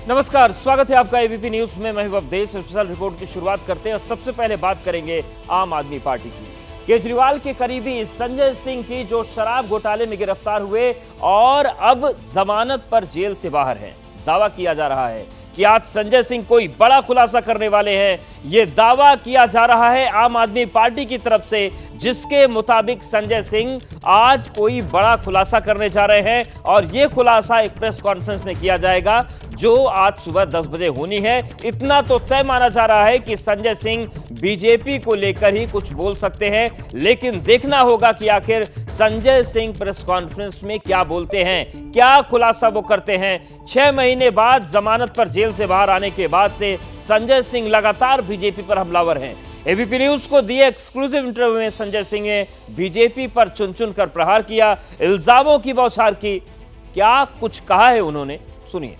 नमस्कार, स्वागत है आपका एबीपी न्यूज में। मैं अवधेश। स्पेशल रिपोर्ट की शुरुआत करते हैं और सबसे पहले बात करेंगे आम आदमी पार्टी की। केजरीवाल के करीबी संजय सिंह की जो शराब घोटाले में गिरफ्तार हुए और अब जमानत पर जेल से बाहर हैं। दावा किया जा रहा है कि आज संजय सिंह कोई बड़ा खुलासा करने वाले हैं। यह दावा किया जा रहा है आम आदमी पार्टी की तरफ से, जिसके मुताबिक संजय सिंह आज कोई बड़ा खुलासा करने जा रहे हैं और यह खुलासा एक प्रेस कॉन्फ्रेंस में किया जाएगा जो आज सुबह 10 बजे होनी है। इतना तो तय माना जा रहा है कि संजय सिंह बीजेपी को लेकर ही कुछ बोल सकते हैं, लेकिन देखना होगा कि आखिर संजय सिंह प्रेस कॉन्फ्रेंस में क्या बोलते हैं, क्या खुलासा वो करते हैं। 6 महीने बाद जमानत पर जेल से बाहर आने के बाद से संजय सिंह लगातार बीजेपी पर हमलावर हैं। एबीपी न्यूज को दिए एक्सक्लूसिव इंटरव्यू में संजय सिंह ने बीजेपी पर चुन चुन कर प्रहार किया, इल्जामों की बौछार की। क्या कुछ कहा है उन्होंने, सुनिए।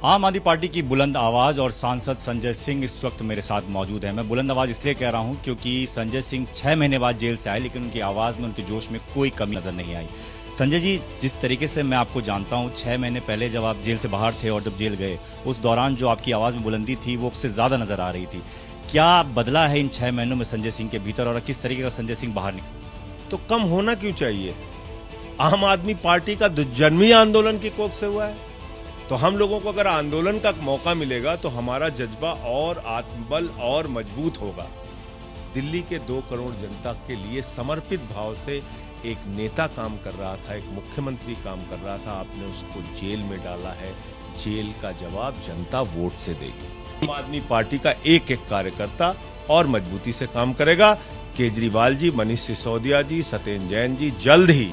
आम आदमी पार्टी की बुलंद आवाज और सांसद संजय सिंह इस वक्त मेरे साथ मौजूद है। मैं बुलंद आवाज इसलिए कह रहा हूं क्योंकि संजय सिंह 6 महीने बाद जेल से आए, लेकिन उनकी आवाज में, उनके जोश में कोई कमी नजर नहीं आई। संजय जी, जिस तरीके से मैं आपको जानता हूं, 6 महीने पहले जब आप जेल से बाहर थे और जब जेल गए, उस दौरान जो आपकी आवाज में बुलंदी थी वो उससे ज्यादा नजर आ रही थी। क्या बदला है इन 6 महीनों में संजय सिंह के भीतर और किस तरीके का संजय सिंह बाहर निकला? तो कम होना क्यों चाहिए? आम आदमी पार्टी का जन्मी आंदोलन की कोख से हुआ है, तो हम लोगों को अगर आंदोलन का मौका मिलेगा तो हमारा जज्बा और आत्मबल और मजबूत होगा। दिल्ली के 2 करोड़ जनता के लिए समर्पित भाव से एक नेता काम कर रहा था, एक मुख्यमंत्री काम कर रहा था। आपने उसको जेल में डाला है। जेल का जवाब जनता वोट से देगी। आम आदमी पार्टी का एक एक कार्यकर्ता और मजबूती से काम करेगा। केजरीवाल जी, मनीष सिसोदिया जी, सत्येंद्र जैन जी, जल्द ही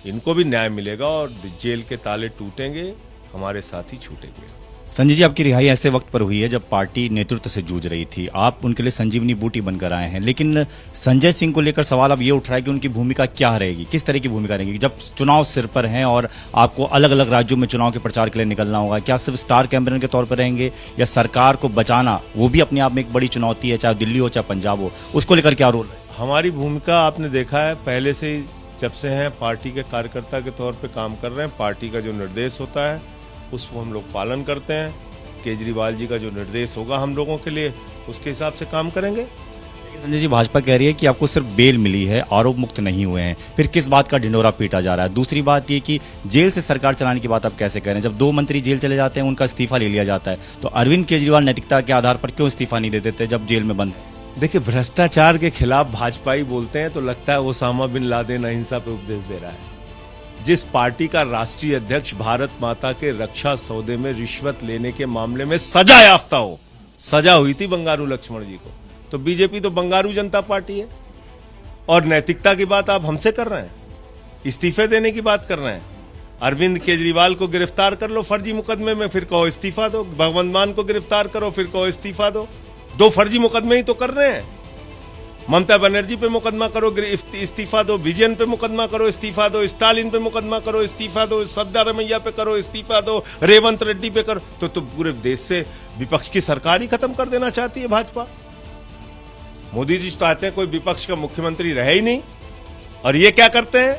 इनको भी न्याय मिलेगा और जेल के ताले टूटेंगे, हमारे साथी छूटेंगे। संजय जी, आपकी रिहाई ऐसे वक्त पर हुई है जब पार्टी नेतृत्व से जूझ रही थी। आप उनके लिए संजीवनी बूटी बनकर आए हैं, लेकिन संजय सिंह को लेकर सवाल अब ये उठ रहा है कि उनकी भूमिका क्या रहेगी, किस तरह की भूमिका रहेगी जब चुनाव सिर पर हैं और आपको अलग अलग राज्यों में चुनाव के प्रचार के लिए निकलना होगा। क्या सिर्फ स्टार कैंपेनर के तौर पर रहेंगे या सरकार को बचाना, वो भी अपने आप में एक बड़ी चुनौती है, चाहे दिल्ली हो चाहे पंजाब हो, उसको लेकर क्या रोल है? हमारी भूमिका आपने देखा है, पहले से जब से हैं पार्टी के कार्यकर्ता के तौर पे काम कर रहे हैं। पार्टी का जो निर्देश होता है उसको हम लोग पालन करते हैं। केजरीवाल जी का जो निर्देश होगा हम लोगों के लिए, उसके हिसाब से काम करेंगे। संजय जी, भाजपा कह रही है कि आपको सिर्फ बेल मिली है, आरोप मुक्त नहीं हुए हैं, फिर किस बात का ढिंढोरा पीटा जा रहा है? दूसरी बात ये कि जेल से सरकार चलाने की बात आप कैसे कह रहे हैं? जब 2 मंत्री जेल चले जाते हैं, उनका इस्तीफा ले लिया जाता है, तो अरविंद केजरीवाल नैतिकता के आधार पर क्यों इस्तीफा नहीं दे देते जब जेल में बंद? देखिए, भ्रष्टाचार के खिलाफ भाजपाई बोलते हैं तो लगता है वो ओसामा बिन लादेन अहिंसा पे उपदेश दे रहा है। जिस पार्टी का राष्ट्रीय अध्यक्ष भारत माता के रक्षा सौदे में रिश्वत लेने के मामले में सजा याफ्ता हो, सजा हुई थी बंगारू लक्ष्मण जी को, तो बीजेपी तो बंगारू जनता पार्टी है। और नैतिकता की बात आप हमसे कर रहे हैं, इस्तीफे देने की बात कर रहे हैं। अरविंद केजरीवाल को गिरफ्तार कर लो फर्जी मुकदमे में, फिर कहो इस्तीफा दो। भगवंत मान को गिरफ्तार करो, फिर कहो इस्तीफा दो। 2 फर्जी मुकदमे ही तो कर रहे हैं। ममता बनर्जी पे मुकदमा करो, इस्तीफा दो। विजयन पे मुकदमा करो, इस्तीफा दो। स्टालिन पे मुकदमा करो, इस्तीफा दो। सिद्धारमैया पे करो, इस्तीफा दो। रेवंत रेड्डी पे करो। तो पूरे देश से विपक्ष की सरकार ही खत्म कर देना चाहती है भाजपा। मोदी जी चाहते हैं कोई विपक्ष का मुख्यमंत्री रहे ही नहीं, और ये क्या करते हैं?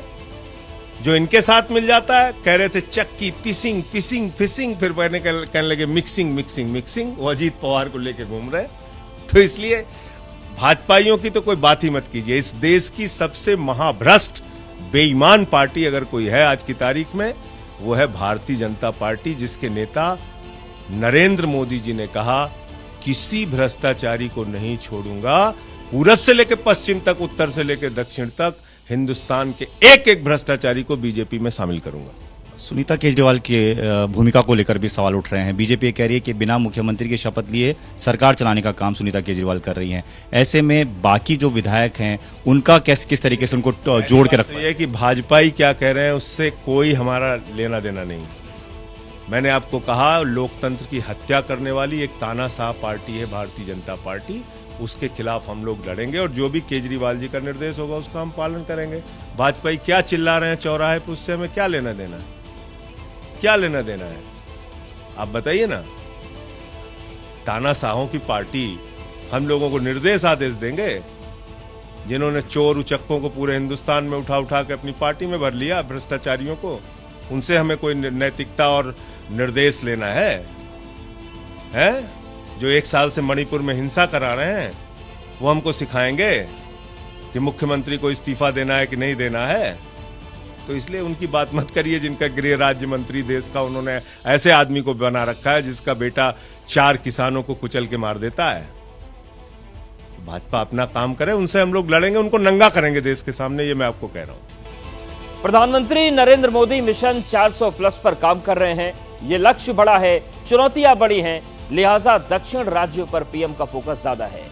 जो इनके साथ मिल जाता है, कह रहे थे चक्की पिसिंग पिसिंग पिसिंग, फिर कहने लगे मिक्सिंग मिक्सिंग मिक्सिंग। वो अजीत पवार को लेके घूम रहे। तो इसलिए भाजपाइयों की तो कोई बात ही मत कीजिए। इस देश की सबसे महाभ्रष्ट बेईमान पार्टी अगर कोई है आज की तारीख में, वो है भारतीय जनता पार्टी, जिसके नेता नरेंद्र मोदी जी ने कहा, किसी भ्रष्टाचारी को नहीं छोड़ूंगा। पूरब से लेकर पश्चिम तक, उत्तर से लेकर दक्षिण तक, हिंदुस्तान के एक एक भ्रष्टाचारी को बीजेपी में शामिल करूंगा। सुनीता केजरीवाल की भूमिका को लेकर भी सवाल उठ रहे हैं। बीजेपी कह रही है कि बिना मुख्यमंत्री की शपथ लिए सरकार चलाने का काम सुनीता केजरीवाल कर रही हैं। ऐसे में बाकी जो विधायक हैं उनका किस तरीके से उनको जोड़ के रखना है कि भाजपाई क्या कह रहे हैं उससे कोई हमारा लेना देना नहीं। मैंने आपको कहा, लोकतंत्र की हत्या करने वाली एक तानाशाह पार्टी है भारतीय जनता पार्टी। उसके खिलाफ हम लोग लड़ेंगे और जो भी केजरीवाल जी का निर्देश होगा उसका हम पालन करेंगे। भाजपाई क्या चिल्ला रहे हैं चौराहे पर, उससे हमें क्या लेना देना है? क्या लेना देना है आप बताइए ना। तानाशाहों की पार्टी हम लोगों को निर्देश आदेश देंगे, जिन्होंने चोर उचक्कों को पूरे हिंदुस्तान में उठा उठा के अपनी पार्टी में भर लिया, भ्रष्टाचारियों को, उनसे हमें कोई नैतिकता और निर्देश लेना है? जो 1 साल से मणिपुर में हिंसा करा रहे हैं वो हमको सिखाएंगे कि मुख्यमंत्री को इस्तीफा देना है कि नहीं देना है? तो इसलिए उनकी बात मत करिए जिनका गृह राज्य मंत्री देश का, उन्होंने ऐसे आदमी को बना रखा है जिसका बेटा 4 किसानों को कुचल के मार देता है। भाजपा अपना काम करे, उनसे हम लोग लड़ेंगे, उनको नंगा करेंगे देश के सामने, ये मैं आपको कह रहा हूं। प्रधानमंत्री नरेंद्र मोदी मिशन 400+ पर काम कर रहे हैं। ये लक्ष्य बड़ा है, चुनौतियां बड़ी हैं, लिहाजा दक्षिण राज्यों पर पीएम का फोकस ज्यादा है।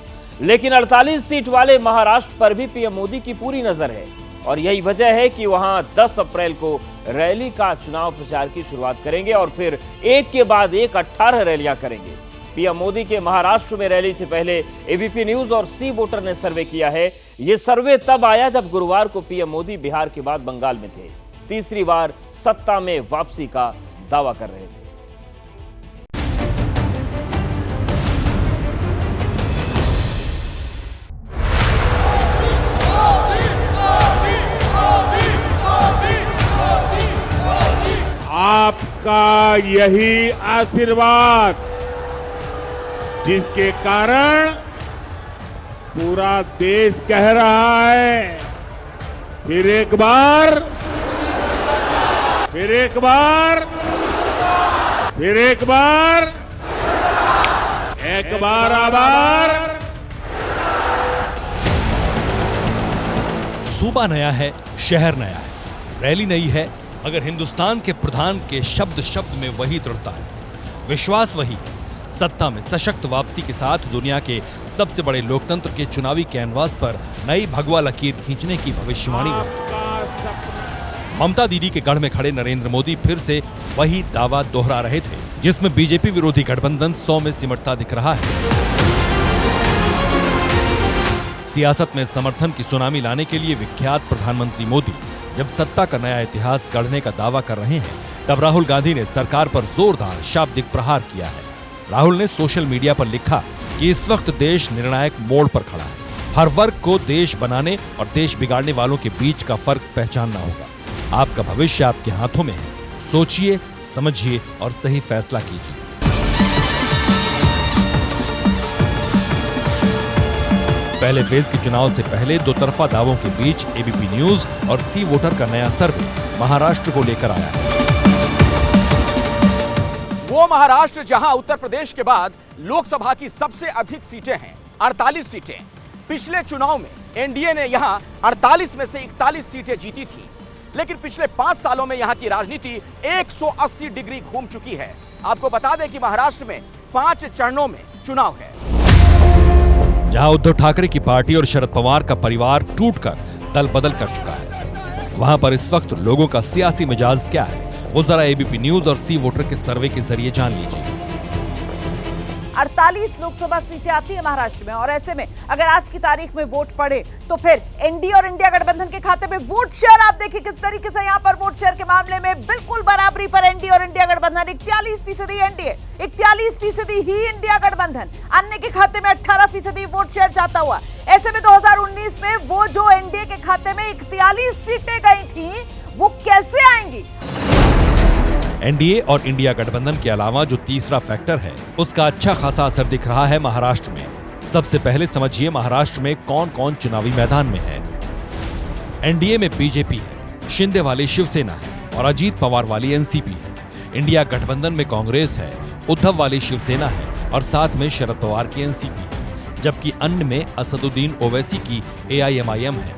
लेकिन 48 सीट वाले महाराष्ट्र पर भी पीएम मोदी की पूरी नजर है और यही वजह है कि वहां 10 अप्रैल को रैली का चुनाव प्रचार की शुरुआत करेंगे और फिर एक के बाद एक 18 रैलियां करेंगे। पीएम मोदी के महाराष्ट्र में रैली से पहले एबीपी न्यूज और सी वोटर ने सर्वे किया है। यह सर्वे तब आया जब गुरुवार को पीएम मोदी बिहार के बाद बंगाल में थे, तीसरी बार सत्ता में वापसी का दावा कर रहे थे। आपका यही आशीर्वाद जिसके कारण पूरा देश कह रहा है फिर एक बार आभार। सूबा नया है, शहर नया है, रैली नई है, मगर हिंदुस्तान के प्रधान के शब्द शब्द में वही दृढ़ता है, विश्वास वही है। सत्ता में सशक्त वापसी के साथ दुनिया के सबसे बड़े लोकतंत्र के चुनावी कैनवास पर नई भगवा लकीर खींचने की भविष्यवाणी है। ममता दीदी के गढ़ में खड़े नरेंद्र मोदी फिर से वही दावा दोहरा रहे थे जिसमें बीजेपी विरोधी गठबंधन 100 में सिमटता दिख रहा है। सियासत में समर्थन की सुनामी लाने के लिए विख्यात प्रधानमंत्री मोदी जब सत्ता का नया इतिहास गढ़ने का दावा कर रहे हैं, तब राहुल गांधी ने सरकार पर जोरदार शाब्दिक प्रहार किया है। राहुल ने सोशल मीडिया पर लिखा कि इस वक्त देश निर्णायक मोड़ पर खड़ा है। हर वर्ग को देश बनाने और देश बिगाड़ने वालों के बीच का फर्क पहचानना होगा। आपका भविष्य आपके हाथों में है, सोचिए, समझिए और सही फैसला कीजिए। पहले फेज के चुनाव से पहले दो तरफा दावों के बीच एबीपी न्यूज और सी वोटर का नया सर्वे महाराष्ट्र को लेकर आया है। वो महाराष्ट्र जहां उत्तर प्रदेश के बाद लोकसभा की सबसे अधिक सीटें हैं, 48 सीटें। पिछले चुनाव में एनडीए ने यहां 48 में से 41 सीटें जीती थी, लेकिन पिछले 5 सालों में यहां की राजनीति 180 डिग्री घूम चुकी है। आपको बता दें कि महाराष्ट्र में 5 चरणों में चुनाव है। जहां उद्धव ठाकरे की पार्टी और शरद पवार का परिवार टूटकर दल बदल कर चुका है, वहां पर इस वक्त लोगों का सियासी मिजाज क्या है, वो जरा एबीपी न्यूज और सी वोटर के सर्वे के जरिए जान लीजिए। 48 लोकसभा सीटें आती है महाराष्ट्र में और ऐसे में अगर आज की तारीख में वोट पड़े तो फिर एनडीए और इंडिया गठबंधन के खाते में वोट शेयर आप देखिए किस तरीके से यहाँ पर वोट शेयर के मामले में बिल्कुल बराबरी पर एनडीए और इंडिया गठबंधन। 41% एनडीए, 41% ही इंडिया गठबंधन, अन्य के खाते में 18% वोट शेयर जाता हुआ। ऐसे में 2019 में वो जो एनडीए के खाते में 41 सीटें गई थी वो कैसे आएंगी? एनडीए और इंडिया गठबंधन के अलावा जो तीसरा फैक्टर है उसका अच्छा खासा असर दिख रहा है महाराष्ट्र में। सबसे पहले समझिए महाराष्ट्र में कौन कौन चुनावी मैदान में है। एनडीए में बीजेपी है, शिंदे वाली शिवसेना है और अजीत पवार वाली एनसीपी है। इंडिया गठबंधन में कांग्रेस है, उद्धव वाली शिवसेना है और साथ में शरद पवार की एनसीपी है, जबकि अन्य में असदुद्दीन ओवैसी की एआईएमआईएम है,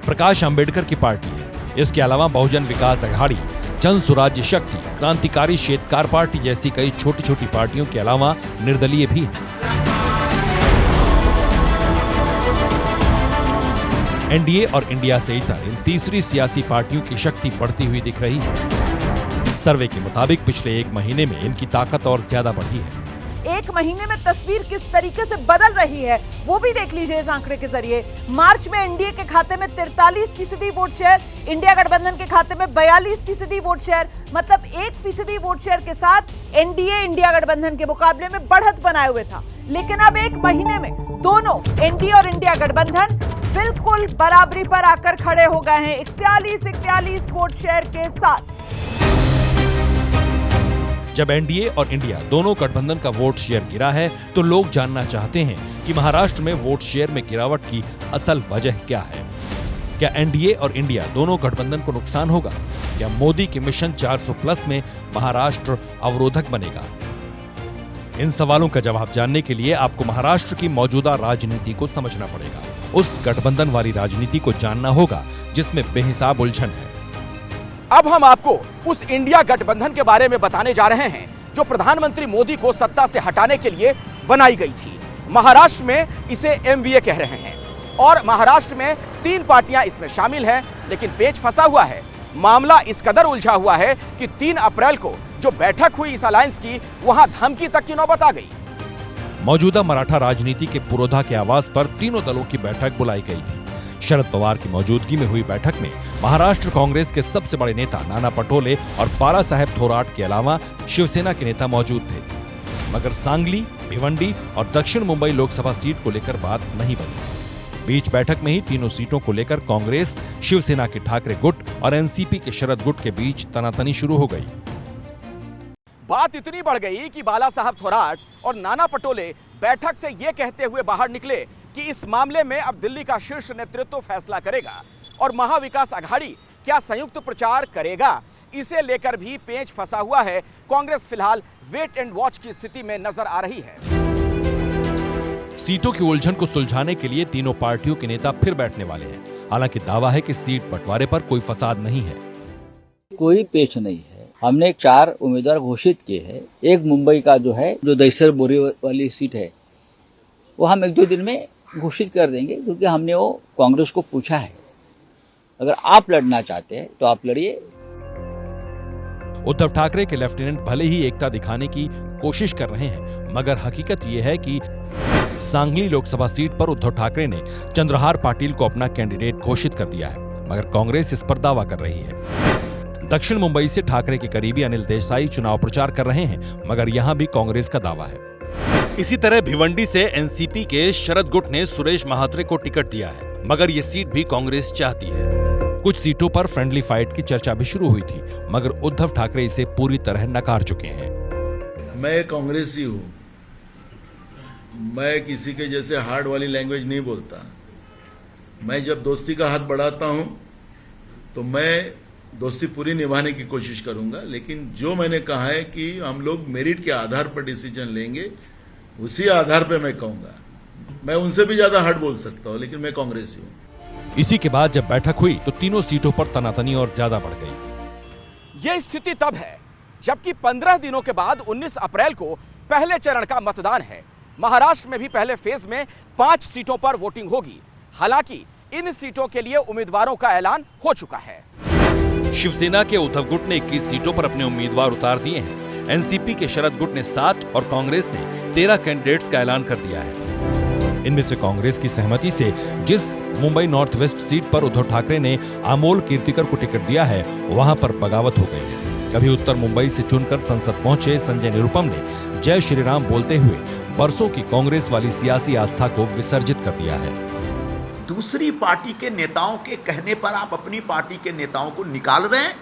प्रकाश अंबेडकर की पार्टी है। इसके अलावा बहुजन विकास अघाड़ी, जन स्वराज्य शक्ति, क्रांतिकारी शेतकार पार्टी जैसी कई छोटी छोटी पार्टियों के अलावा निर्दलीय भी हैं। एनडीए और इंडिया से इतर इन तीसरी सियासी पार्टियों की शक्ति बढ़ती हुई दिख रही है। सर्वे के मुताबिक पिछले 1 महीने में इनकी ताकत और ज्यादा बढ़ी है। 1 महीने में तस्वीर किस तरीके से बदल रही है वो भी देख लीजिए इस आंकड़े के जरिए। मार्च में एनडीए के खाते में 43% वोट शेयर, इंडिया गठबंधन के खाते में 42% वोट शेयर, मतलब 1% वोट शेयर के साथ एनडीए इंडिया गठबंधन के मुकाबले में बढ़त बनाए हुए था। लेकिन अब 1 महीने में दोनों एनडीए और इंडिया गठबंधन बिल्कुल बराबरी पर आकर खड़े हो गए हैं 41 वोट शेयर के साथ। जब एनडीए और इंडिया दोनों गठबंधन का वोट शेयर गिरा है तो लोग जानना चाहते हैं कि महाराष्ट्र में वोट शेयर में गिरावट की असल वजह क्या है। क्या एनडीए और इंडिया दोनों गठबंधन को नुकसान होगा? क्या मोदी के मिशन 400+ में महाराष्ट्र अवरोधक बनेगा? इन सवालों का जवाब जानने के लिए आपको महाराष्ट्र की मौजूदा राजनीति को समझना पड़ेगा। उस गठबंधन वाली राजनीति को जानना होगा जिसमें बेहिसाब उलझन है। अब हम आपको उस इंडिया गठबंधन के बारे में बताने जा रहे हैं जो प्रधानमंत्री मोदी को सत्ता से हटाने के लिए बनाई गई थी। महाराष्ट्र में इसे एमवीए कह रहे हैं और महाराष्ट्र में 3 पार्टियां इसमें शामिल हैं, लेकिन पेच फंसा हुआ है। मामला इस कदर उलझा हुआ है कि 3 अप्रैल को जो बैठक हुई इस अलायंस की, वहां धमकी तक की नौबत आ गई। मौजूदा मराठा राजनीति के पुरोधा के आवाज पर तीनों दलों की बैठक बुलाई गई थी। शरद पवार की मौजूदगी में हुई बैठक में महाराष्ट्र कांग्रेस के सबसे बड़े नेता नाना पटोले और बाला साहेब थोराट के अलावा शिवसेना के नेता मौजूद थे, मगर सांगली, भिवंडी और दक्षिण मुंबई लोकसभा सीट को लेकर बात नहीं बनी। बीच बैठक में ही तीनों सीटों को लेकर कांग्रेस, शिवसेना के ठाकरे गुट और एनसीपी के शरद गुट के बीच तनातनी शुरू हो गई। बात इतनी बढ़ गई कि बाला साहब थोराट और नाना पटोले बैठक से यह कहते हुए बाहर निकले कि इस मामले में अब दिल्ली का शीर्ष नेतृत्व फैसला करेगा और महाविकास आघाड़ी क्या संयुक्त प्रचार करेगा, इसे लेकर भी पेच फंसा हुआ है। कांग्रेस फिलहाल वेट एंड वॉच की स्थिति में नजर आ रही है। सीटों की उलझन को सुलझाने के लिए तीनों पार्टियों के नेता फिर बैठने वाले हैं। हालांकि दावा है कि सीट बंटवारे पर कोई फसाद नहीं है। कोई पेच नहीं है। हमने 4 उम्मीदवार घोषित किए हैं। एक मुंबई का जो है, जो दहिसर बोरी वाली सीट है, वो हम 1-2 दिन में घोषित कर देंगे, क्योंकि हमने वो कांग्रेस को पूछा है, अगर आप लड़ना चाहते हैं तो आप लड़िए। उद्धव ठाकरे के लेफ्टिनेंट भले ही एकता दिखाने की कोशिश कर रहे हैं, मगर हकीकत यह है कि सांगली लोकसभा सीट पर उद्धव ठाकरे ने चंद्रहार पाटिल को अपना कैंडिडेट घोषित कर दिया है, मगर कांग्रेस इस पर दावा कर रही है। दक्षिण मुंबई से ठाकरे के करीबी अनिल देसाई चुनाव प्रचार कर रहे हैं, मगर यहां भी कांग्रेस का दावा है। इसी तरह भिवंडी से एनसीपी के शरद गुट ने सुरेश महात्रे को टिकट दिया है, मगर ये सीट भी कांग्रेस चाहती है। कुछ सीटों पर फ्रेंडली फाइट की चर्चा भी शुरू हुई थी, मगर उद्धव ठाकरे इसे पूरी तरह नकार चुके हैं। मैं कांग्रेसी हूं, मैं किसी के जैसे हार्ड वाली लैंग्वेज नहीं बोलता। मैं जब दोस्ती का हाथ बढ़ाता हूं तो मैं दोस्ती पूरी निभाने की कोशिश करूंगा, लेकिन जो मैंने कहा है कि हम लोग मेरिट के आधार पर डिसीजन लेंगे, उसी आधार पर मैं कहूंगा। मैं उनसे भी ज्यादा हार्ड बोल सकता हूं, लेकिन मैं कांग्रेसी हूं। इसी के बाद जब बैठक हुई तो तीनों सीटों पर तनातनी और ज्यादा बढ़ गई। यह स्थिति तब है जबकि 15 दिनों के बाद 19 अप्रैल को पहले चरण का मतदान है। महाराष्ट्र में भी पहले फेज में 5 सीटों पर वोटिंग होगी। हालांकि इन सीटों के लिए उम्मीदवारों का ऐलान हो चुका है। शिवसेना के उद्धव गुट ने 21 सीटों पर अपने उम्मीदवार उतार दिए हैं। एनसीपी के शरद गुट ने 7 और कांग्रेस ने 13 कैंडिडेट्स का ऐलान कर दिया है। इनमें से कांग्रेस की सहमति से जिस मुंबई नॉर्थ वेस्ट सीट पर उद्धव ठाकरे ने अमोल कीर्तिकर को टिकट दिया है, वहां पर बगावत हो गई है। कभी उत्तर मुंबई से चुनकर संसद पहुंचे संजय निरुपम ने जय श्री राम बोलते हुए बरसों की कांग्रेस वाली सियासी आस्था को विसर्जित कर दिया है। दूसरी पार्टी के नेताओं के कहने पर आप अपनी पार्टी के नेताओं को निकाल रहे हैं।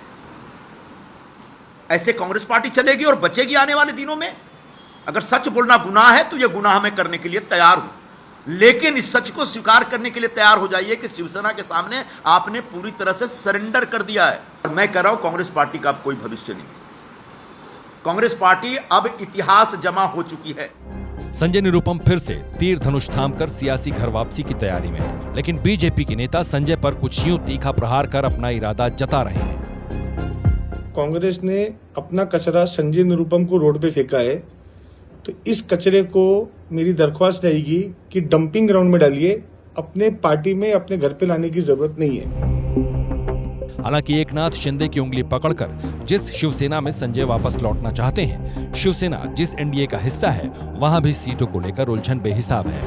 ऐसे कांग्रेस पार्टी चलेगी और बचेगी आने वाले दिनों में। अगर सच बोलना गुनाह है तो यह गुनाह मैं करने के लिए तैयार हूं, लेकिन इस सच को स्वीकार करने के लिए तैयार हो जाइए कि शिवसेना के सामने आपने पूरी तरह से सरेंडर कर दिया है। और मैं कह रहा हूं, कांग्रेस पार्टी का अब कोई भविष्य नहीं। कांग्रेस पार्टी अब इतिहास जमा हो चुकी है। संजय निरुपम फिर से तीर धनुष थामकर सियासी घर वापसी की तैयारी में है, लेकिन बीजेपी के नेता संजय पर कुछ यूं तीखा प्रहार कर अपना इरादा जता रहे हैं। कांग्रेस ने अपना कचरा संजय निरुपम को रोड पे फेंका है, तो इस कचरे को मेरी दरख्वास्त रहेगी कि डंपिंग ग्राउंड में डालिए। अपने पार्टी में अपने घर पे लाने की जरूरत नहीं है। हालांकि एकनाथ शिंदे की उंगली पकड़कर जिस शिवसेना में संजय वापस लौटना चाहते हैं, शिवसेना जिस एनडीए का हिस्सा है, वहां भी सीटों को लेकर उलझन बेहिसाब है।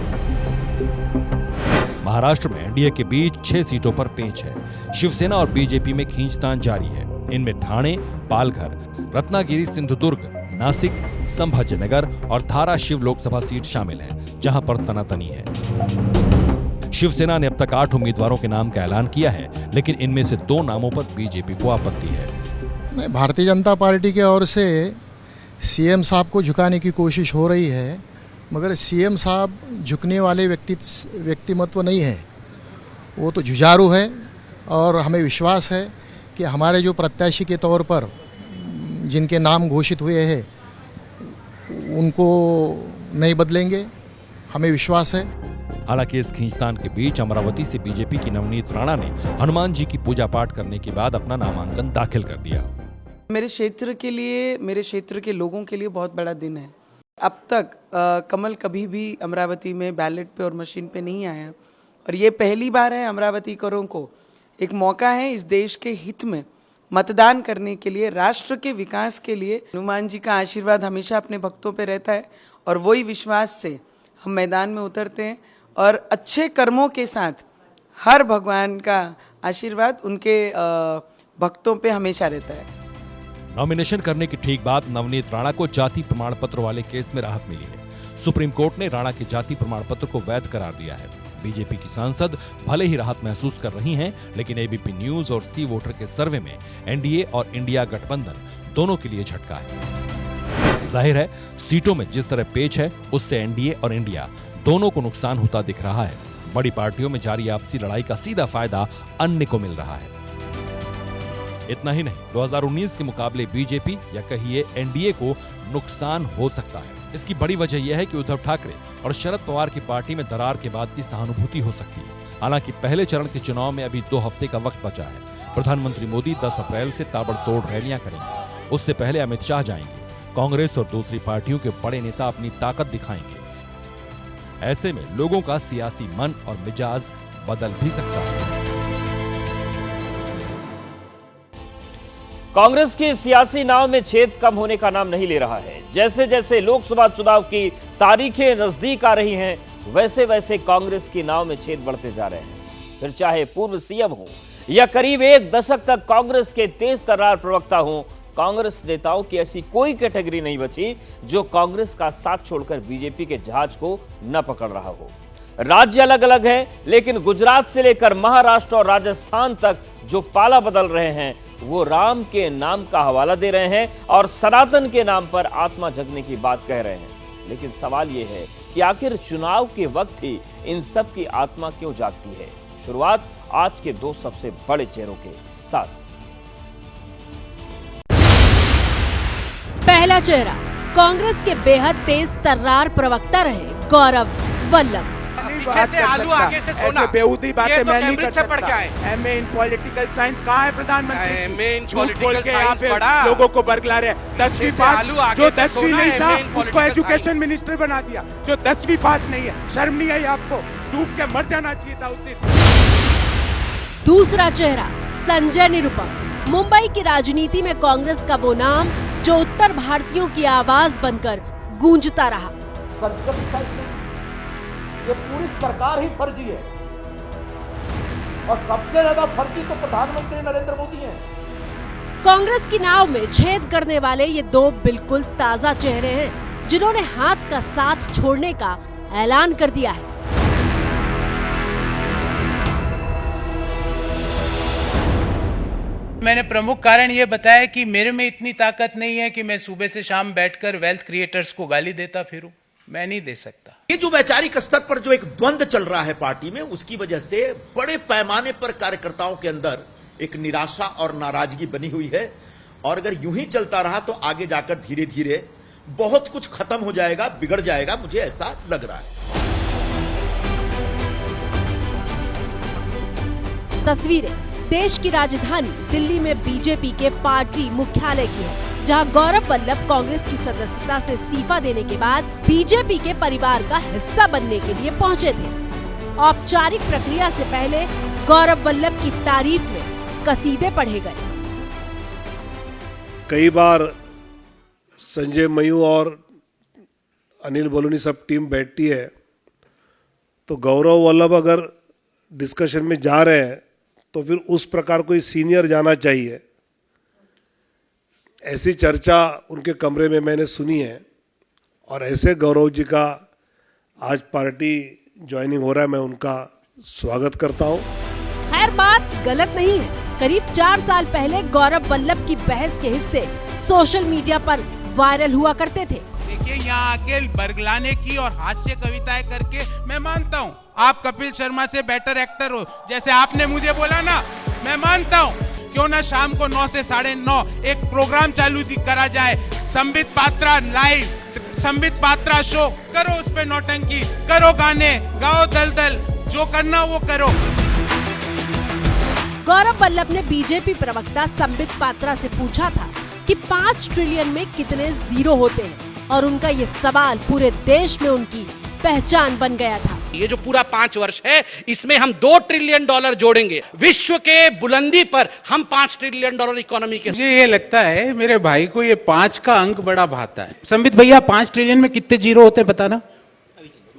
महाराष्ट्र में एनडीए के बीच 6 सीटों पर पेंच है। शिवसेना और बीजेपी में खींचतान जारी है। इनमें ठाणे, पालघर, रत्नागिरी, सिंधुदुर्ग, नासिक, संभाजीनगर और धाराशिव लोकसभा सीट शामिल है, जहां पर तनातनी है। शिवसेना ने अब तक 8 उम्मीदवारों के नाम का ऐलान किया है, लेकिन इनमें से 2 नामों पर बीजेपी को आपत्ति है। भारतीय जनता पार्टी की ओर से सीएम साहब को झुकाने की कोशिश हो रही है, मगर सीएम साहब झुकने वाले व्यक्तिमत्व नहीं है। वो तो जुझारू है और हमें विश्वास है कि हमारे जो प्रत्याशी के तौर पर जिनके नाम घोषित हुए हैं उनको नहीं बदलेंगे, हमें विश्वास है। हालांकि इस खींचतान के बीच अमरावती से बीजेपी की नवनीत राणा ने हनुमान जी की पूजा पाठ करने के बाद अपना नामांकन दाखिल कर दिया। मेरे क्षेत्र के लिए, मेरे क्षेत्र के लोगों के लिए बहुत बड़ा दिन है। अब तक कमल कभी भी अमरावती में बैलेट पे और मशीन पे नहीं आया और ये पहली बार है अमरावतीकरों को एक मौका है इस देश के हित में मतदान करने के लिए, राष्ट्र के विकास के लिए। हनुमान जी का आशीर्वाद हमेशा अपने भक्तों पे रहता है और वही विश्वास से हम मैदान में उतरते हैं और अच्छे कर्मों के साथ हर भगवान का आशीर्वाद उनके भक्तों पे हमेशा रहता है। नॉमिनेशन करने के ठीक बाद नवनीत राणा को जाति प्रमाण पत्र वाले केस में राहत मिली है। सुप्रीम कोर्ट ने राणा के जाति प्रमाण पत्र को वैध करार दिया है। बीजेपी की सांसद भले ही राहत महसूस कर रही हैं, लेकिन एबीपी न्यूज और सी वोटर के सर्वे में एनडीए और इंडिया गठबंधन दोनों के लिए झटका है। जाहिर है सीटों में जिस तरह पेच है उससे एनडीए और इंडिया दोनों को नुकसान होता दिख रहा है। बड़ी पार्टियों में जारी आपसी लड़ाई का सीधा फायदा अन्य को मिल रहा है। इतना ही नहीं, 2019 के मुकाबले बीजेपी या कहिए एनडीए को नुकसान हो सकता है। इसकी बड़ी वजह यह है कि उद्धव ठाकरे और शरद पवार की पार्टी में दरार के बाद की सहानुभूति हो सकती है। हालांकि पहले चरण के चुनाव में अभी 2 हफ्ते का वक्त बचा है। प्रधानमंत्री मोदी 10 अप्रैल से ताबड़तोड़ रैलियां करेंगे। उससे पहले अमित शाह जाएंगे। कांग्रेस और दूसरी पार्टियों के बड़े नेता अपनी ताकत दिखाएंगे। ऐसे में लोगों का सियासी मन और मिजाज बदल भी सकता है। कांग्रेस की सियासी नाव में छेद कम होने का नाम नहीं ले रहा है। जैसे जैसे लोकसभा चुनाव की तारीखें नजदीक आ रही हैं, वैसे वैसे कांग्रेस की नाव में छेद बढ़ते जा रहे हैं। फिर चाहे पूर्व सीएम हो या करीब 1 दशक तक कांग्रेस के तेज तर्रार प्रवक्ता हो, कांग्रेस नेताओं की ऐसी कोई कैटेगरी नहीं बची जो कांग्रेस का साथ छोड़कर बीजेपी के जहाज को न पकड़ रहा हो। राज्य अलग अलग है, लेकिन गुजरात से लेकर महाराष्ट्र और राजस्थान तक जो पाला बदल रहे हैं वो राम के नाम का हवाला दे रहे हैं और सनातन के नाम पर आत्मा जगने की बात कह रहे हैं। लेकिन सवाल ये है कि आखिर चुनाव के वक्त ही इन सब की आत्मा क्यों जागती है। शुरुआत आज के 2 सबसे बड़े चेहरों के साथ। पहला चेहरा कांग्रेस के बेहद तेज तर्रार प्रवक्ता रहे गौरव वल्लभ। पीछे से आलू आगे से सोना, बेहूदी बातें मैं नहीं कर सकता। एमए इन पॉलिटिकल साइंस कहाँ है प्रधानमंत्री? एमए इन पॉलिटिकल साइंस पढ़ा, लोगों को बरगला रहे। 10वीं पास, जो 10वीं नहीं था उसको एजुकेशन मिनिस्टर बना दिया। जो 10वीं पास नहीं है, शर्म नहीं आई आपको? डूब के मर जाना चाहिए था उस दिन। दूसरा चेहरा संजय निरुपम। मुंबई की राजनीति में कांग्रेस का वो नाम जो उत्तर भारतीयों की आवाज बनकर गूंजता रहा। ये पूरी सरकार ही फर्जी है और सबसे ज्यादा फर्जी तो प्रधानमंत्री नरेंद्र मोदी हैं। कांग्रेस की नाव में छेद करने वाले ये 2 बिल्कुल ताजा चेहरे हैं जिन्होंने हाथ का साथ छोड़ने का ऐलान कर दिया है। मैंने प्रमुख कारण ये बताया कि मेरे में इतनी ताकत नहीं है कि मैं सुबह से शाम बैठकर वेल्थ क्रिएटर्स को गाली देता फिरूं। मैं नहीं दे सकता। ये जो वैचारिक स्तर पर जो एक द्वंद्व चल रहा है पार्टी में, उसकी वजह से बड़े पैमाने पर कार्यकर्ताओं के अंदर एक निराशा और नाराजगी बनी हुई है। और अगर यूं ही चलता रहा तो आगे जाकर धीरे धीरे बहुत कुछ खत्म हो जाएगा, बिगड़ जाएगा, मुझे ऐसा लग रहा है। तस्वीरें देश की राजधानी दिल्ली में बीजेपी के पार्टी मुख्यालय की है, जहां गौरव वल्लभ कांग्रेस की सदस्यता से इस्तीफा देने के बाद बीजेपी के परिवार का हिस्सा बनने के लिए पहुंचे थे। औपचारिक प्रक्रिया से पहले गौरव वल्लभ की तारीफ में कसीदे पढ़े गए। कई बार संजय मयूं और अनिल बलूनी सब टीम बैठती है तो गौरव वल्लभ अगर डिस्कशन में जा रहे हैं तो फिर उस प्रकार कोई सीनियर जाना चाहिए। ऐसी चर्चा उनके कमरे में मैंने सुनी है और ऐसे गौरव जी का आज पार्टी ज्वाइनिंग हो रहा है, मैं उनका स्वागत करता हूं। खैर बात गलत नहीं है। करीब 4 साल पहले गौरव वल्लभ की बहस के हिस्से सोशल मीडिया पर वायरल हुआ करते थे। देखिए, यहाँ आके बरगलाने की और हास्य कविताएं करके मैं मानता हूँ आप कपिल शर्मा से बेटर एक्टर हो, जैसे आपने मुझे बोला ना, मैं मानता हूँ। क्यों ना शाम को 9 से 9:30 एक प्रोग्राम चालू करा जाए, संबित पात्रा लाइव, संबित पात्रा शो, करो उस पे नौटंकी, करो गाने, गाओ दलदल, जो करना वो करो। गौरव वल्लभ ने बीजेपी प्रवक्ता संबित पात्रा से पूछा था कि 5 ट्रिलियन में कितने जीरो होते हैं, और उनका ये सवाल पूरे देश में उनकी पहचान बन गया था। ये जो पूरा 5 वर्ष है, इसमें हम $2 ट्रिलियन जोड़ेंगे। विश्व के बुलंदी पर हम $5 ट्रिलियन इकोनॉमी के। मुझे ये लगता है मेरे भाई को ये 5 का अंक बड़ा भाता है। संबित भैया, 5 ट्रिलियन में कितने जीरो होते हैं बताना?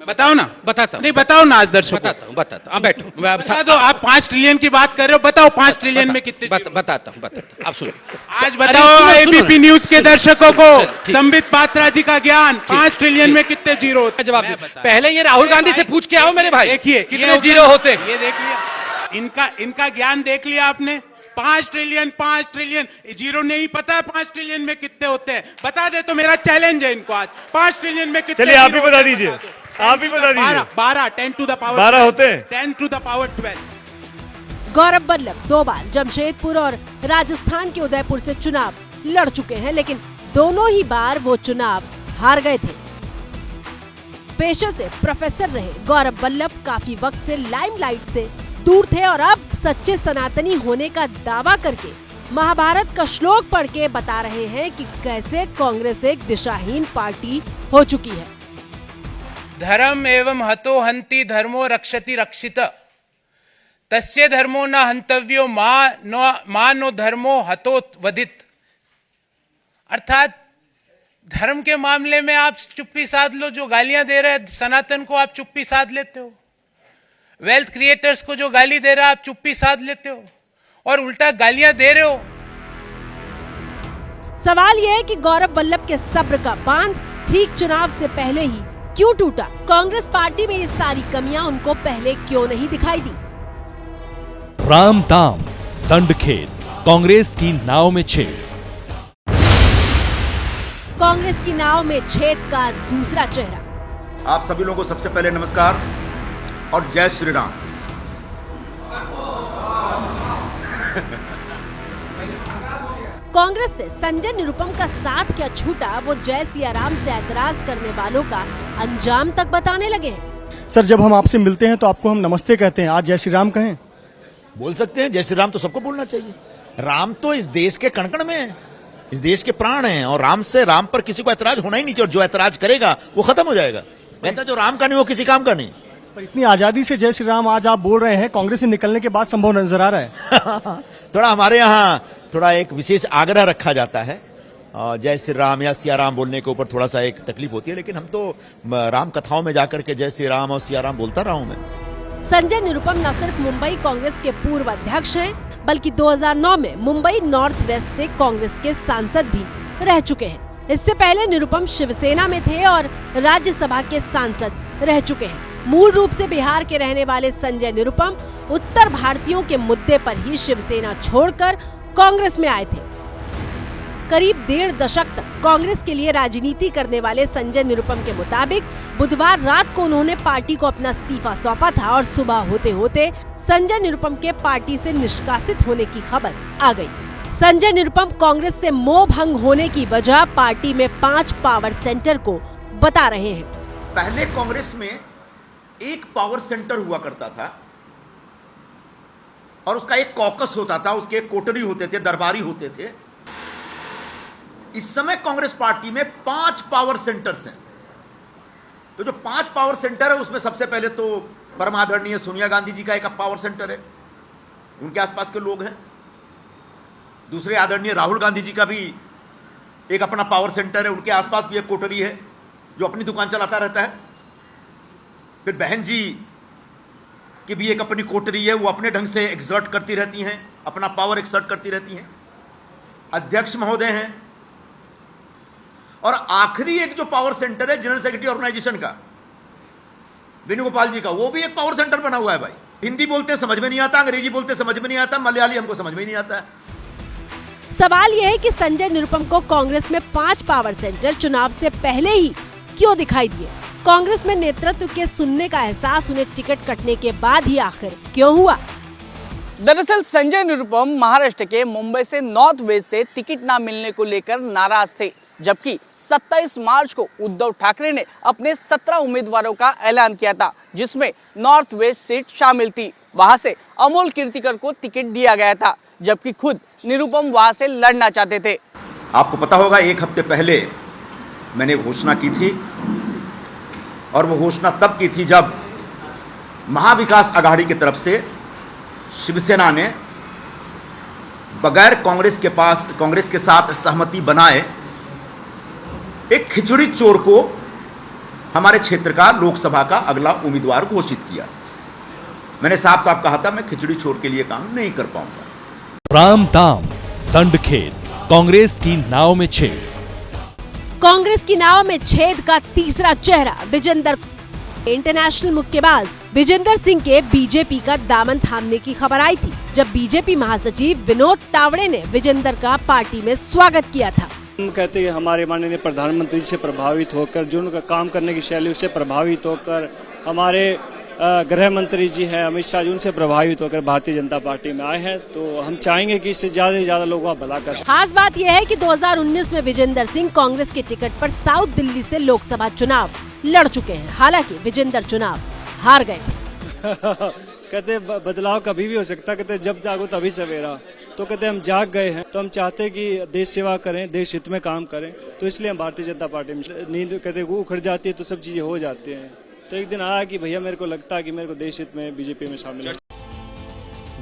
बताओ ना। बताता नहीं, बताओ ना आज दर्शकों। बताता हूँ, बैठो, बता दो। आप 5 ट्रिलियन की बात कर रहे हो, बताओ 5 ट्रिलियन में कितने? बताता हूँ, आप सुनो। आज बताओ एबीपी न्यूज के दर्शकों को संबित पात्रा जी का ज्ञान, 5 ट्रिलियन में कितने जीरो होते हैं? जवाब पहले ये राहुल गांधी से पूछ के आओ मेरे भाई। देखिए कितने जीरो होते हैं, ये देख लिया। इनका ज्ञान देख लिया आपने। 5 ट्रिलियन जीरो नहीं पता है 5 ट्रिलियन में कितने होते हैं? बता दे तो मेरा चैलेंज है इनको आज। 5 ट्रिलियन में कितने? चलिए आप ही बता दीजिए, आप ही बता दीजिए। 12 10 टू द पावर 12 होते हैं। 10 to the power 12। Gaurav Vallabh 2 बार जमशेदपुर और राजस्थान के उदयपुर से चुनाव लड़ चुके हैं, लेकिन दोनों ही बार वो चुनाव हार गए थे। पेशे से प्रोफेसर रहे गौरव वल्लभ काफी वक्त से लाइमलाइट से दूर थे और अब सच्चे सनातनी होने का दावा करके महाभारत का श्लोक पढ़ के बता रहे हैं कि कैसे कांग्रेस एक दिशाहीन पार्टी हो चुकी है। धर्म एवं हतो हंति धर्मो रक्षति रक्षित, तस्य धर्मो न हंतव्यो मा नो धर्मो हतो वधित। अर्थात धर्म के मामले में आप चुप्पी साध लो, जो गालियां दे रहे हैं सनातन को आप चुप्पी साध लेते हो, वेल्थ क्रिएटर्स को जो गाली दे रहा है आप चुप्पी साध लेते हो, और उल्टा गालियां दे रहे हो। सवाल यह है कि गौरव वल्लभ के सब्र का बांध ठीक चुनाव से पहले ही क्यों टूटा? कांग्रेस पार्टी में ये सारी कमियां उनको पहले क्यों नहीं दिखाई दी? राम दाम दंडखेत, कांग्रेस की नाव में छेद। कांग्रेस की नाव में छेद का दूसरा चेहरा। आप सभी लोगों को सबसे पहले नमस्कार और जय श्री राम। कांग्रेस से संजय निरुपम का साथ क्या छूटा, वो जय सिया राम से ऐतराज करने वालों का अंजाम तक बताने लगे हैं। सर, जब हम आपसे मिलते हैं तो आपको हम नमस्ते कहते हैं, आज जय श्री राम कहें? बोल सकते हैं, जय श्री राम तो सबको बोलना चाहिए। राम तो इस देश के कण-कण में है, इस देश के प्राण हैं, और राम पर किसी को ऐतराज होना ही नहीं चाहिए, और जो ऐतराज करेगा वो खत्म हो जाएगा। कहता जो राम का नहीं वो किसी काम का नहीं। पर इतनी आजादी से जय श्री राम आज आप बोल रहे हैं, कांग्रेस से निकलने के बाद संभव नजर आ रहा है? थोड़ा हमारे यहाँ थोड़ा एक विशेष आग्रह रखा जाता है, जय श्री राम या सिया राम बोलने के ऊपर थोड़ा सा एक तकलीफ होती है, लेकिन हम तो राम कथाओं में जाकर के जय श्री राम और सिया राम बोलता रहा हूं मैं। संजय निरुपम न सिर्फ मुंबई कांग्रेस के पूर्व अध्यक्ष हैं, बल्कि 2009 में मुंबई नॉर्थ वेस्ट से कांग्रेस के सांसद भी रह चुके हैं। इससे पहले निरुपम शिवसेना में थे और राज्यसभा के सांसद रह चुके हैं। मूल रूप से बिहार के रहने वाले संजय निरुपम उत्तर भारतीयों के मुद्दे पर ही शिवसेना छोड़कर कांग्रेस में आए थे। करीब 1.5 दशक तक कांग्रेस के लिए राजनीति करने वाले संजय निरुपम के मुताबिक बुधवार रात को उन्होंने पार्टी को अपना इस्तीफा सौंपा था और सुबह होते होते संजय निरुपम के पार्टी से निष्कासित होने की खबर आ गई। संजय निरुपम कांग्रेस से मोह भंग होने की वजह पार्टी में 5 पावर सेंटर को बता रहे हैं। पहले कांग्रेस में एक पावर सेंटर हुआ करता था और उसका एक कॉकस होता था, उसके एक कोटरी होते थे, दरबारी होते थे। इस समय कांग्रेस पार्टी में 5 पावर सेंटर्स हैं। तो जो 5 पावर सेंटर है उसमें सबसे पहले तो परमादरणीय सोनिया गांधी जी का एक पावर सेंटर है, उनके आसपास के लोग हैं। दूसरे आदरणीय राहुल गांधी जी का भी एक अपना पावर सेंटर है, उनके आसपास भी एक कोटरी है जो अपनी दुकान चलाता रहता है। फिर बहन जी की भी एक अपनी कोटरी है, वो अपने ढंग से एक्सर्ट करती रहती हैं, अपना पावर एक्सर्ट करती रहती हैं। अध्यक्ष महोदय हैं, और आखिरी एक जो पावर सेंटर है जनरल सेक्रेटरी ऑर्गेनाइजेशन का वेणुगोपाल जी का, वो भी एक पावर सेंटर बना हुआ है भाई। हिंदी बोलते समझ में नहीं आता, अंग्रेजी बोलते समझ में नहीं आता, मलयाली हमको समझ में नहीं आता है। सवाल यह है कि संजय निरुपम को कांग्रेस में 5 पावर सेंटर चुनाव से पहले ही क्यों दिखाई दिए? कांग्रेस में नेतृत्व के सुनने का एहसास उन्हें टिकट कटने के बाद ही आखिर क्यों हुआ? दरअसल संजय निरुपम महाराष्ट्र के मुंबई से नॉर्थ वेस्ट से टिकट न मिलने को लेकर नाराज थे, जबकि 27 मार्च को उद्धव ठाकरे ने अपने 17 उम्मीदवारों का ऐलान किया था, जिसमें नॉर्थ वेस्ट सीट शामिल थी। वहां से अमोल कीर्तिकर को टिकट दिया गया था, जबकि खुद निरुपम वहां से लड़ना चाहते थे। आपको पता होगा 1 हफ्ते पहले मैंने घोषणा की थी, और वो घोषणा तब की थी जब महाविकास आघाड़ी की तरफ से शिवसेना ने बगैर कांग्रेस के साथ सहमति बनाए एक खिचड़ी चोर को हमारे क्षेत्र का लोकसभा का अगला उम्मीदवार घोषित किया। मैंने साफ साफ कहा था मैं खिचड़ी चोर के लिए काम नहीं कर पाऊंगा। राम दाम दंडखेद, कांग्रेस की नाव में छेद। कांग्रेस की नाव में छेद का तीसरा चेहरा विजेंदर। इंटरनेशनल मुक्केबाज विजेंदर सिंह के बीजेपी का दामन थामने की खबर आई थी, जब बीजेपी महासचिव विनोद तावड़े ने विजेंदर का पार्टी में स्वागत किया था। हम कहते हैं हमारे माननीय प्रधानमंत्री से प्रभावित होकर, जो उनका काम करने की शैली उससे प्रभावित होकर, हमारे गृह मंत्री जी हैं अमित शाह जी, उनसे प्रभावित होकर भारतीय जनता पार्टी में आए हैं। तो हम चाहेंगे कि इससे ज्यादा से ज्यादा लोगों का भला कर सकें। खास बात यह है कि 2019 में विजेंदर सिंह कांग्रेस के टिकट पर साउथ दिल्ली से लोकसभा चुनाव लड़ चुके हैं। हालांकि विजेंदर चुनाव हार गए थे। कहते बदलाव कभी भी हो सकता, कहते जब जागो तभी सवेरा। तो कहते हम जाग गए हैं, तो हम चाहते हैं कि देश सेवा करें, देश हित में काम करें, तो इसलिए हम भारतीय जनता पार्टी में। नींद कहते वो उखड़ जाती है तो सब चीजें हो जाती हैं। तो एक दिन आया कि भैया मेरे को लगता है कि मेरे को देश हित में बीजेपी में शामिल है।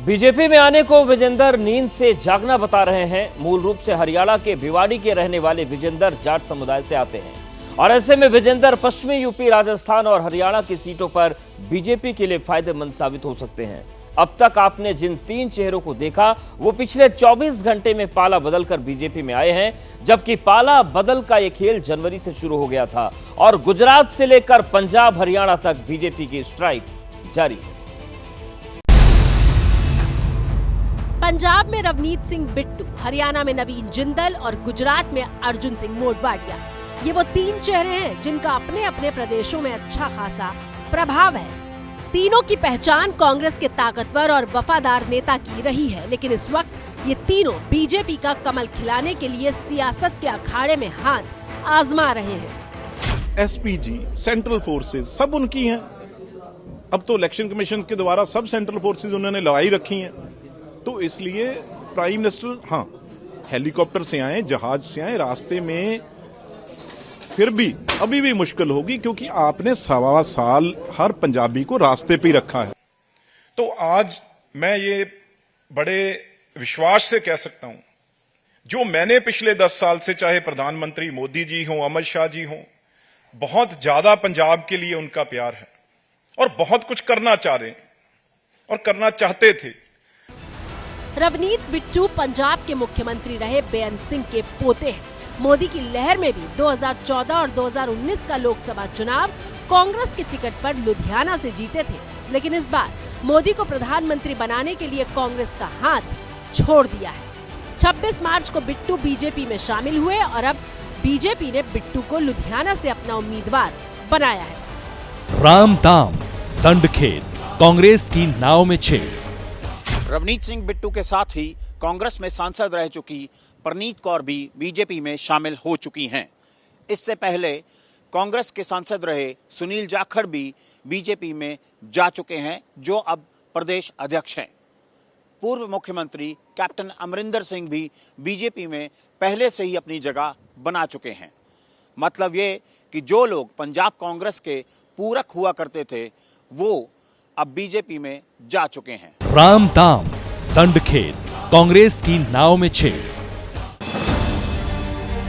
बीजेपी में आने को विजेंदर नींद से जागना बता रहे हैं। मूल रूप से हरियाणा के भिवाड़ी के रहने वाले विजेंदर जाट समुदाय से आते हैं, और ऐसे में विजेंदर पश्चिमी यूपी, राजस्थान और हरियाणा की सीटों पर बीजेपी के लिए फायदेमंद साबित हो सकते हैं। अब तक आपने जिन 3 चेहरों को देखा वो पिछले 24 घंटे में पाला बदलकर बीजेपी में आए हैं, जबकि पाला बदल का ये खेल जनवरी से शुरू हो गया था और गुजरात से लेकर पंजाब, हरियाणा तक बीजेपी की स्ट्राइक जारी है। पंजाब में रवनीत सिंह बिट्टू, हरियाणा में नवीन जिंदल और गुजरात में अर्जुन सिंह मोडवाडिया, ये वो 3 चेहरे हैं जिनका अपने अपने प्रदेशों में अच्छा खासा प्रभाव है। तीनों की पहचान कांग्रेस के ताकतवर और वफादार नेता की रही है, लेकिन इस वक्त ये तीनों बीजेपी का कमल खिलाने के लिए सियासत के अखाड़े में हाथ आजमा रहे हैं। एसपीजी, सेंट्रल फोर्सेज सब उनकी हैं। अब तो इलेक्शन कमीशन के द्वारा सब सेंट्रल फोर्सेज उन्होंने लगाई रखी हैं, तो इसलिए प्राइम मिनिस्टर हाँ हेलीकॉप्टर से आए, जहाज से आए, रास्ते में फिर भी अभी भी मुश्किल होगी, क्योंकि आपने 1.25 साल हर पंजाबी को रास्ते पे रखा है। तो आज मैं ये बड़े विश्वास से कह सकता हूं, जो मैंने पिछले 10 साल से, चाहे प्रधानमंत्री मोदी जी हों, अमित शाह जी हों, बहुत ज्यादा पंजाब के लिए उनका प्यार है और बहुत कुछ करना चाह रहे हैं और करना चाहते थे। रवनीत बिट्टू पंजाब के मुख्यमंत्री रहे बेअंत सिंह के पोते हैं। मोदी की लहर में भी 2014 और 2019 का लोकसभा चुनाव कांग्रेस के टिकट पर लुधियाना से जीते थे, लेकिन इस बार मोदी को प्रधानमंत्री बनाने के लिए कांग्रेस का हाथ छोड़ दिया है। 26 मार्च को बिट्टू बीजेपी में शामिल हुए और अब बीजेपी ने बिट्टू को लुधियाना से अपना उम्मीदवार बनाया है। राम दाम दंडखेद, कांग्रेस की नाव में छेद। रवनीत सिंह बिट्टू के साथ ही कांग्रेस में सांसद रह चुकी परनीत कौर भी बीजेपी में शामिल हो चुकी हैं। इससे पहले कांग्रेस के सांसद रहे सुनील जाखड़ भी बीजेपी में जा चुके हैं, जो अब प्रदेश अध्यक्ष हैं। पूर्व मुख्यमंत्री कैप्टन अमरिंदर सिंह भी बीजेपी में पहले से ही अपनी जगह बना चुके हैं। मतलब ये कि जो लोग पंजाब कांग्रेस के पूरक हुआ करते थे, वो अब बीजेपी में जा चुके हैं। राम दाम दंडखेद, कांग्रेस की नाव में छेद।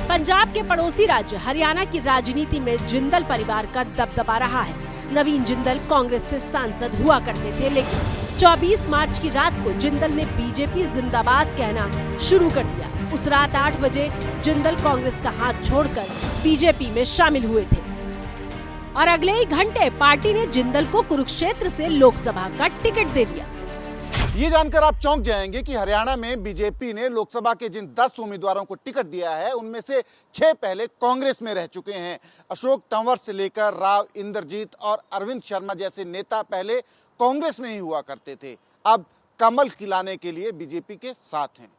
पंजाब के पड़ोसी राज्य हरियाणा की राजनीति में जिंदल परिवार का दबदबा रहा है। नवीन जिंदल कांग्रेस से सांसद हुआ करते थे, लेकिन 24 मार्च की रात को जिंदल ने बीजेपी जिंदाबाद कहना शुरू कर दिया। उस रात 8 बजे जिंदल कांग्रेस का हाथ छोड़कर बीजेपी में शामिल हुए थे और अगले ही घंटे पार्टी ने जिंदल को कुरुक्षेत्र से लोकसभा का टिकट दे दिया। ये जानकर आप चौंक जाएंगे कि हरियाणा में बीजेपी ने लोकसभा के जिन 10 उम्मीदवारों को टिकट दिया है उनमें से 6 पहले कांग्रेस में रह चुके हैं। अशोक तंवर से लेकर राव इंद्रजीत और अरविंद शर्मा जैसे नेता पहले कांग्रेस में ही हुआ करते थे, अब कमल खिलाने के लिए बीजेपी के साथ हैं।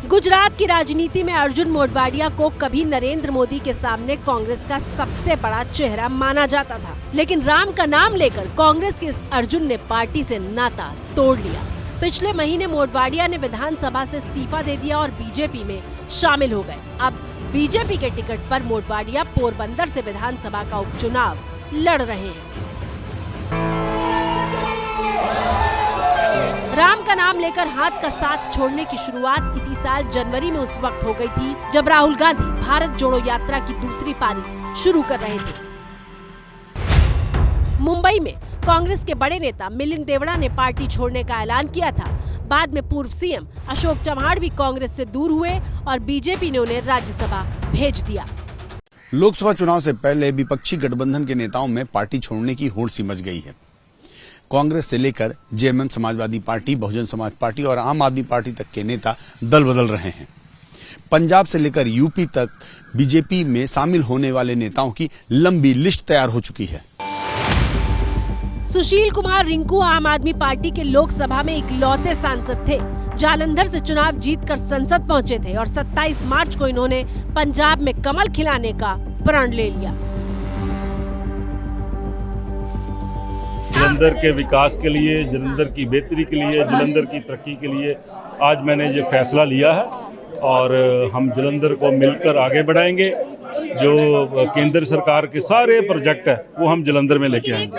गुजरात की राजनीति में अर्जुन मोढवाडिया को कभी नरेंद्र मोदी के सामने कांग्रेस का सबसे बड़ा चेहरा माना जाता था, लेकिन राम का नाम लेकर कांग्रेस के इस अर्जुन ने पार्टी से नाता तोड़ लिया। पिछले महीने मोढवाडिया ने विधानसभा से इस्तीफा दे दिया और बीजेपी में शामिल हो गए। अब बीजेपी के टिकट पर मोढवाडिया पोरबंदर से विधानसभा का उपचुनाव लड़ रहे हैं। राम का नाम लेकर हाथ का साथ छोड़ने की शुरुआत इसी साल जनवरी में उस वक्त हो गई थी जब राहुल गांधी भारत जोड़ो यात्रा की दूसरी पारी शुरू कर रहे थे। मुंबई में कांग्रेस के बड़े नेता मिलिंद देवड़ा ने पार्टी छोड़ने का ऐलान किया था। बाद में पूर्व सीएम अशोक चव्हाण भी कांग्रेस से दूर हुए और बीजेपी ने उन्हें राज्यसभा भेज दिया। लोकसभा चुनाव से पहले विपक्षी गठबंधन के नेताओं में पार्टी छोड़ने की होड़ सी मच गई है। कांग्रेस से लेकर JMM, Samajwadi party, Bahujan Samaj party और आम आदमी पार्टी तक के नेता दल बदल रहे हैं। पंजाब से लेकर यूपी तक बीजेपी में शामिल होने वाले नेताओं की लंबी लिस्ट तैयार हो चुकी है। सुशील कुमार रिंकू आम आदमी पार्टी के लोकसभा में इकलौते सांसद थे। जालंधर से चुनाव जीतकर संसद पहुंचे थे और 27 मार्च को इन्होंने पंजाब में कमल खिलाने का प्रण ले लिया। जलंधर के विकास के लिए, जलंधर की बेहतरी के लिए, जलंधर की तरक्की के लिए आज मैंने ये फैसला लिया है और हम जलंधर को मिलकर आगे बढ़ाएंगे। जो केंद्र सरकार के सारे प्रोजेक्ट है वो हम जलंधर में लेके आएंगे।